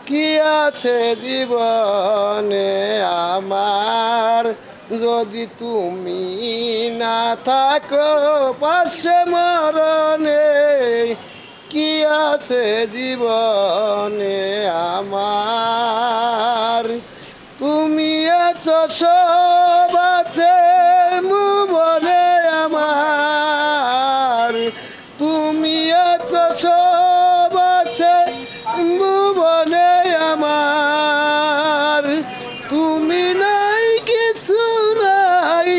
কি আছে জীবনে আমার, যদি তুমি না থাকো পাশে মরণে। কি আছে জীবনে আমার, তুমি আছো সব আছে ভুবনে আমার। তুমি আছো সব আছে ভুবনে আমার। তুমি নাই কিছু নাই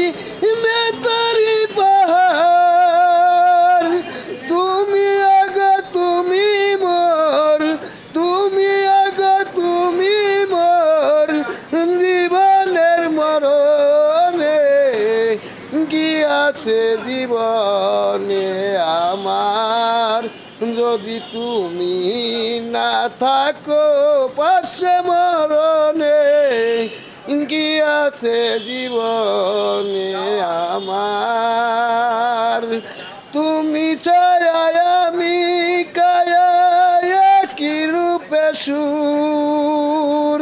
বেতারি পাহাড়। তুমি আগা তুমি মোর, তুমি আগা তুমি মোর জীবনের মরণে। কি আছে জীবনে আমার, যদি তুমি না থাকো পাশে মরণে। কি আছে জীবনে আমার, তুমি ছায়া আমি কায়া কি রূপে সুর।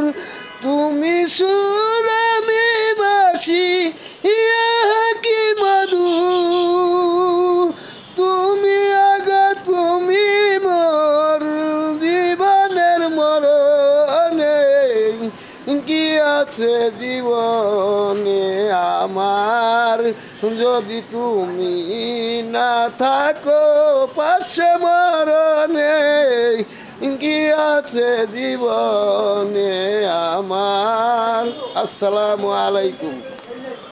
তুমি সুর আমি বাসি কি মধু। তুমি আগা তুমি মোর জীবনের মরণে। কি আছে জীবনে আমার, যদি তুমি না থাকো পাশে মরণে। কি আছে জীবনে আমার। আসসালামু আলাইকুম।